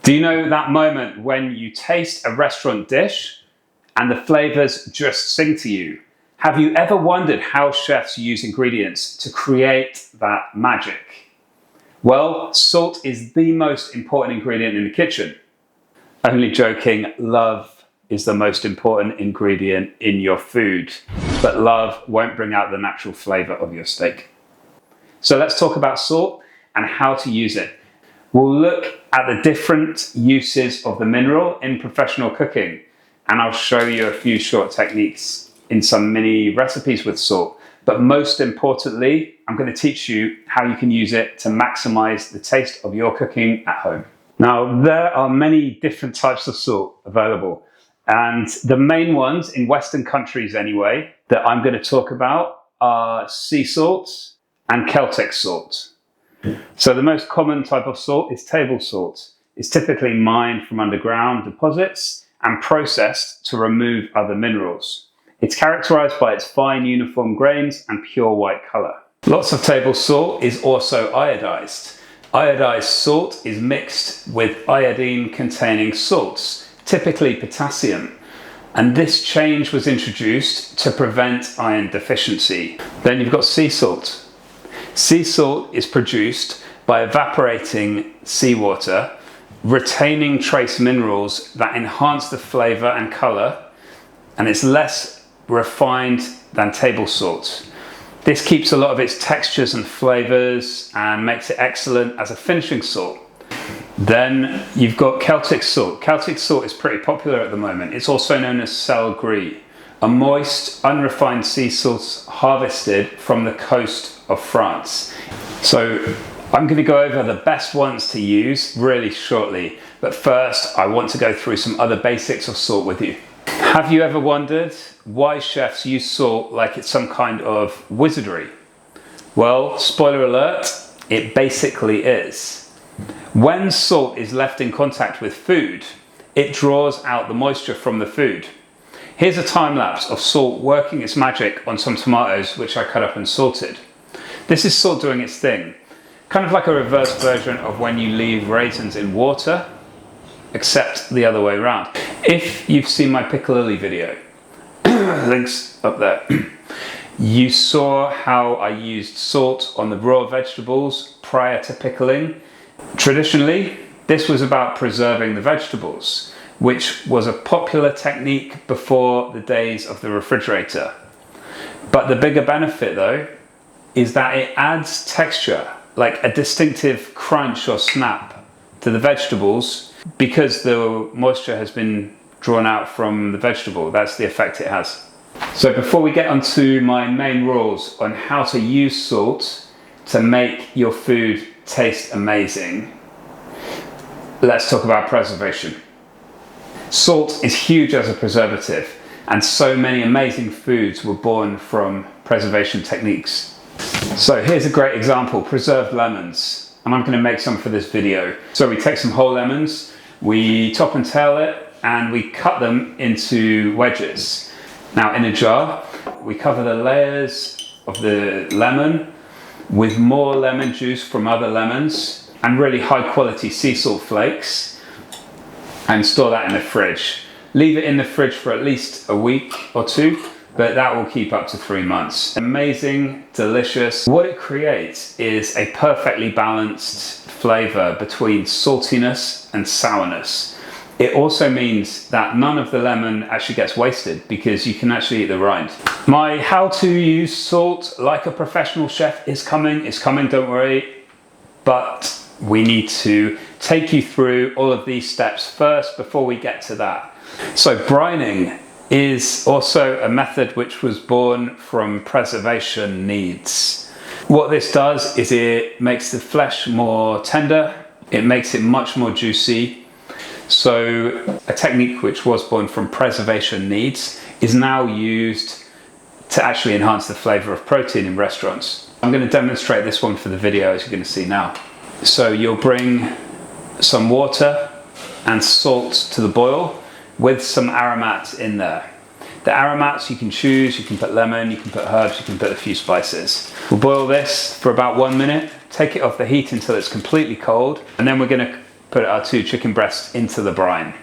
Do you know that moment when you taste a restaurant dish and the flavors just sing to you? Have you ever wondered how chefs use ingredients to create that magic? Well, salt is the most important ingredient in the kitchen. Only joking, love is the most important ingredient in your food, but love won't bring out the natural flavor of your steak. So let's talk about salt and how to use it. We'll look at the different uses of the mineral in professional cooking, and I'll show you a few short techniques in some mini recipes with salt. But most importantly, I'm going to teach you how you can use it to maximize the taste of your cooking at home. Now, there are many different types of salt available, and the main ones in Western countries anyway that I'm going to talk about are sea salt and Celtic salt. So the most common type of salt is table salt. It's typically mined from underground deposits and processed to remove other minerals. It's characterized by its fine uniform grains and pure white color. Lots of table salt is also iodized. Iodized salt is mixed with iodine-containing salts, typically potassium. And this change was introduced to prevent iron deficiency. Then you've got sea salt. Sea salt is produced by evaporating seawater, retaining trace minerals that enhance the flavor and color, and it's less refined than table salt. This keeps a lot of its textures and flavors and makes it excellent as a finishing salt. Then you've got Celtic salt. Celtic salt is pretty popular at the moment. It's also known as sel gris, a moist, unrefined sea salt harvested from the coast of France. So I'm going to go over the best ones to use really shortly, but first I want to go through some other basics of salt with you. Have you ever wondered why chefs use salt like it's some kind of wizardry? Well, spoiler alert, it basically is. When salt is left in contact with food, it draws out the moisture from the food. Here's a time lapse of salt working its magic on some tomatoes which I cut up and salted. This is salt doing its thing, kind of like a reverse version of when you leave raisins in water, except the other way around. If you've seen my piccalilli video, links up there, you saw how I used salt on the raw vegetables prior to pickling. Traditionally, this was about preserving the vegetables, which was a popular technique before the days of the refrigerator. But the bigger benefit though, is that it adds texture, like a distinctive crunch or snap to the vegetables because the moisture has been drawn out from the vegetable. That's the effect it has. So before we get onto my main rules on how to use salt to make your food taste amazing, let's talk about preservation. Salt is huge as a preservative, and so many amazing foods were born from preservation techniques. So here's a great example, preserved lemons, and I'm going to make some for this video. So we take some whole lemons, we top and tail it, and we cut them into wedges. Now in a jar, we cover the layers of the lemon with more lemon juice from other lemons and really high quality sea salt flakes, and store that in the fridge. Leave it in the fridge for at least a week or two, but that will keep up to 3 months. Amazing, delicious. What it creates is a perfectly balanced flavor between saltiness and sourness. It also means that none of the lemon actually gets wasted because you can actually eat the rind. My how to use salt like a professional chef is coming, don't worry. But we need to take you through all of these steps first before we get to that. So brining is also a method which was born from preservation needs. What this does is it makes the flesh more tender, it makes it much more juicy. So a technique which was born from preservation needs is now used to actually enhance the flavor of protein in restaurants. I'm going to demonstrate this one for the video, as you're going to see now. So you'll bring some water and salt to the boil with some aromats in there. The aromats you can choose, you can put lemon, you can put herbs, you can put a few spices. We'll boil this for about 1 minute, take it off the heat until it's completely cold, and then we're going to put our 2 chicken breasts into the brine.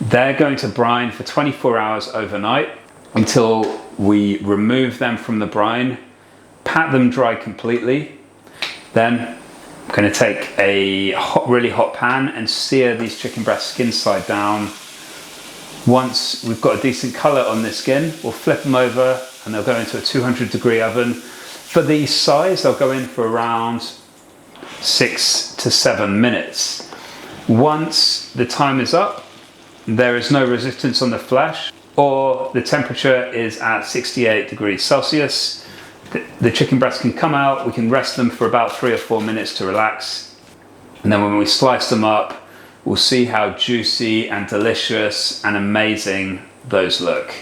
They're going to brine for 24 hours overnight until we remove them from the brine, pat them dry completely. Then I'm going to take a really hot pan and sear these chicken breasts skin side down. Once we've got a decent colour on the skin, we'll flip them over and they'll go into a 200-degree oven. For the size, they'll go in for around 6 to 7 minutes. Once the time is up, there is no resistance on the flesh, or the temperature is at 68 degrees Celsius. The chicken breasts can come out, we can rest them for about 3 or 4 minutes to relax. And then when we slice them up, we'll see how juicy and delicious and amazing those look.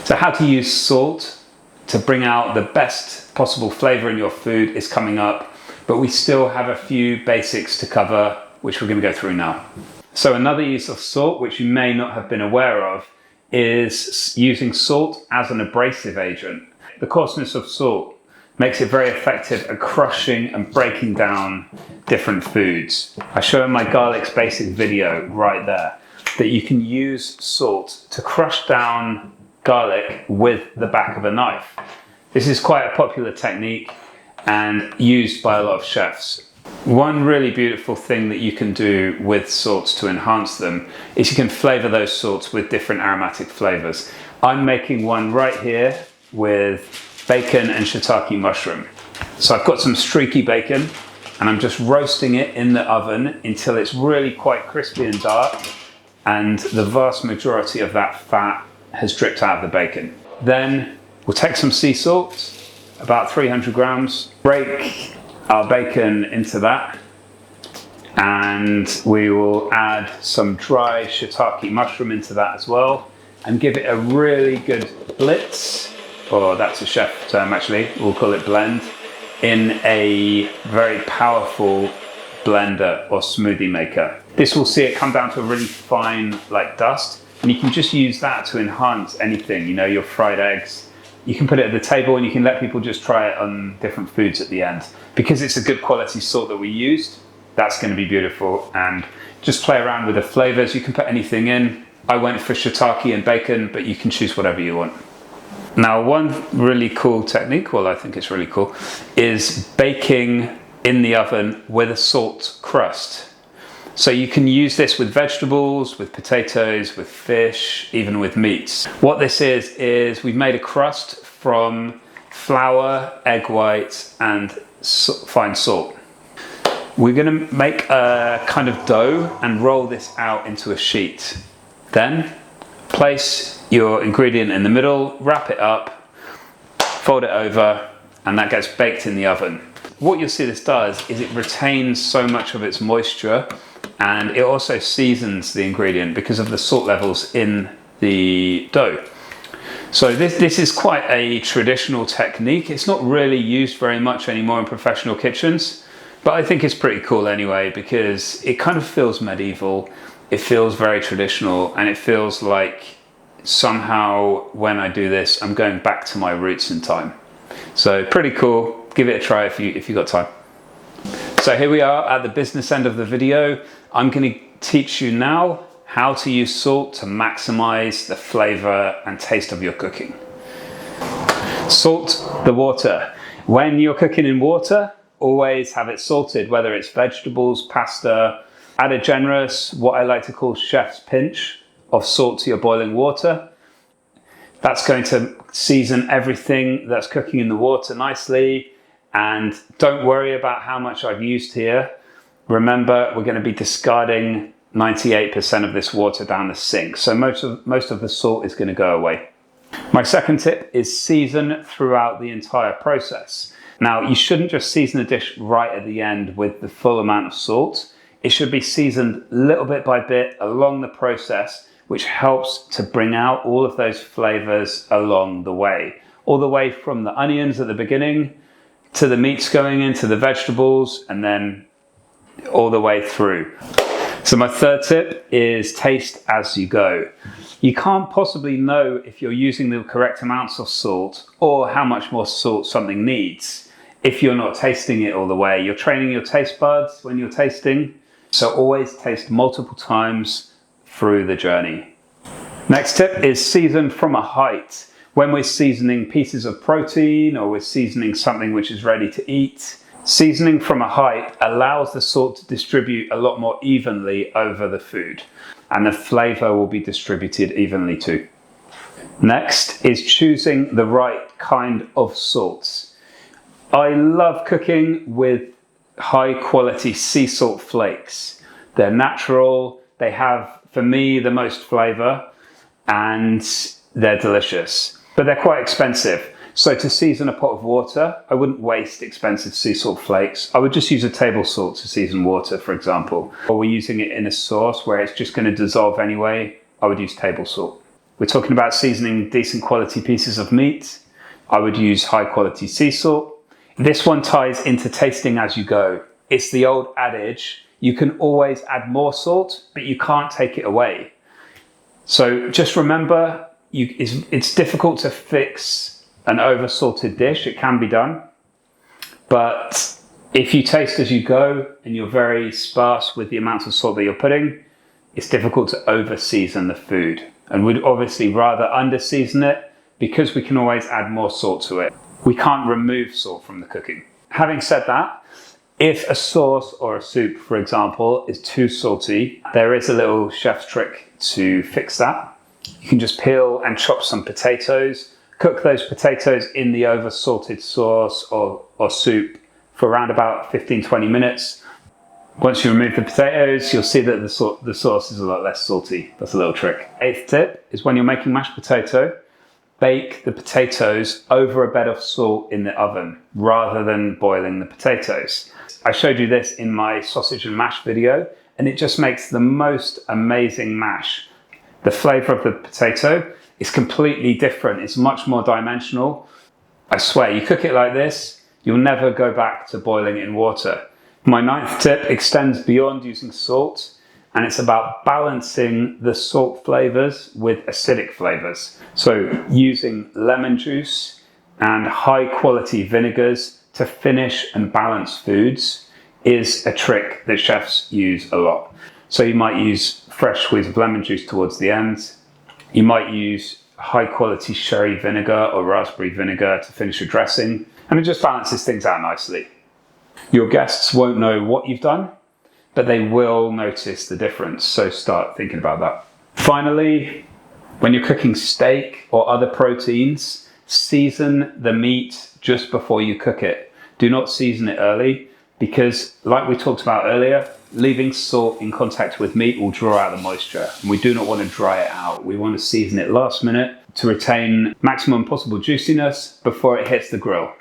So how to use salt to bring out the best possible flavor in your food is coming up, but we still have a few basics to cover, which we're going to go through now. So another use of salt, which you may not have been aware of, is using salt as an abrasive agent. The coarseness of salt makes it very effective at crushing and breaking down different foods. I show in my garlics basic video right there that you can use salt to crush down garlic with the back of a knife. This is quite a popular technique and used by a lot of chefs. One really beautiful thing that you can do with salts to enhance them is you can flavor those salts with different aromatic flavors. I'm making one right here with bacon and shiitake mushroom. So I've got some streaky bacon and I'm just roasting it in the oven until it's really quite crispy and dark and the vast majority of that fat has dripped out of the bacon. Then we'll take some sea salt, about 300 grams, break our bacon into that, and we will add some dry shiitake mushroom into that as well and give it a really good blitz, or that's a chef term actually, we'll call it blend, in a very powerful blender or smoothie maker. This will see it come down to a really fine like dust, and you can just use that to enhance anything, you know, your fried eggs. You can put it at the table and you can let people just try it on different foods at the end. Because it's a good quality salt that we used, that's going to be beautiful. And just play around with the flavors. You can put anything in. I went for shiitake and bacon, but you can choose whatever you want. Now, one really cool technique, well, I think it's really cool, is baking in the oven with a salt crust. So you can use this with vegetables, with potatoes, with fish, even with meats. What this is we've made a crust from flour, egg whites, and fine salt. We're going to make a kind of dough and roll this out into a sheet. Then place your ingredient in the middle, wrap it up, fold it over, and that gets baked in the oven. What you'll see this does is it retains so much of its moisture, and it also seasons the ingredient because of the salt levels in the dough. So this is quite a traditional technique. It's not really used very much anymore in professional kitchens, but I think it's pretty cool anyway because it kind of feels medieval, it feels very traditional, and it feels like somehow when I do this, I'm going back to my roots in time. So pretty cool. Give it a try if you got time. So here we are at the business end of the video. I'm going to teach you now how to use salt to maximize the flavor and taste of your cooking. Salt the water. When you're cooking in water, always have it salted, whether it's vegetables, pasta. Add a generous, what I like to call chef's pinch of salt to your boiling water. That's going to season everything that's cooking in the water nicely. And don't worry about how much I've used here. Remember, we're going to be discarding 98% of this water down the sink. So most of the salt is going to go away. My second tip is season throughout the entire process. Now, you shouldn't just season the dish right at the end with the full amount of salt. It should be seasoned little bit by bit along the process, which helps to bring out all of those flavors along the way. All the way from the onions at the beginning, to the meats going into the vegetables, and then all the way through. So my third tip is taste as you go. You can't possibly know if you're using the correct amounts of salt or how much more salt something needs if you're not tasting it all the way. You're training your taste buds when you're tasting. So always taste multiple times through the journey. Next tip is season from a height. When we're seasoning pieces of protein or we're seasoning something which is ready to eat, seasoning from a height allows the salt to distribute a lot more evenly over the food, and the flavor will be distributed evenly too. Next is choosing the right kind of salts. I love cooking with high quality sea salt flakes. They're natural, they have, for me, the most flavor, and they're delicious, but they're quite expensive. So to season a pot of water, I wouldn't waste expensive sea salt flakes. I would just use a table salt to season water, for example. Or we're using it in a sauce where it's just going to dissolve anyway, I would use table salt. We're talking about seasoning decent quality pieces of meat. I would use high quality sea salt. This one ties into tasting as you go. It's the old adage, you can always add more salt, but you can't take it away. So just remember, it's difficult to fix an over-salted dish. It can be done. But if you taste as you go and you're very sparse with the amount of salt that you're putting, it's difficult to over-season the food. And we'd obviously rather under-season it because we can always add more salt to it. We can't remove salt from the cooking. Having said that, if a sauce or a soup, for example, is too salty, there is a little chef's trick to fix that. You can just peel and chop some potatoes, cook those potatoes in the over-salted sauce or soup for around about 15-20 minutes. Once you remove the potatoes, you'll see that the sauce is a lot less salty. That's a little trick. 8th tip is when you're making mashed potato, bake the potatoes over a bed of salt in the oven rather than boiling the potatoes. I showed you this in my sausage and mash video, and it just makes the most amazing mash. The flavor of the potato is completely different. It's much more dimensional. I swear, you cook it like this, you'll never go back to boiling it in water. My 9th tip extends beyond using salt, and it's about balancing the salt flavors with acidic flavors. So using lemon juice and high quality vinegars to finish and balance foods is a trick that chefs use a lot. So you might use fresh squeeze of lemon juice towards the end. You might use high quality sherry vinegar or raspberry vinegar to finish a dressing, and it just balances things out nicely. Your guests won't know what you've done, but they will notice the difference, so start thinking about that. Finally, when you're cooking steak or other proteins, season the meat just before you cook it. Do not season it early because, like we talked about earlier, leaving salt in contact with meat will draw out the moisture, and we do not want to dry it out. We want to season it last minute to retain maximum possible juiciness before it hits the grill.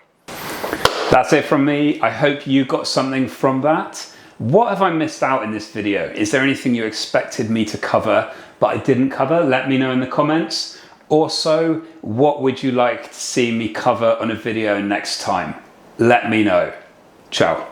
That's it from me. I hope you got something from that. What have I missed out in this video? Is there anything you expected me to cover but I didn't cover? Let me know in the comments. Also, what would you like to see me cover on a video next time? Let me know. Ciao.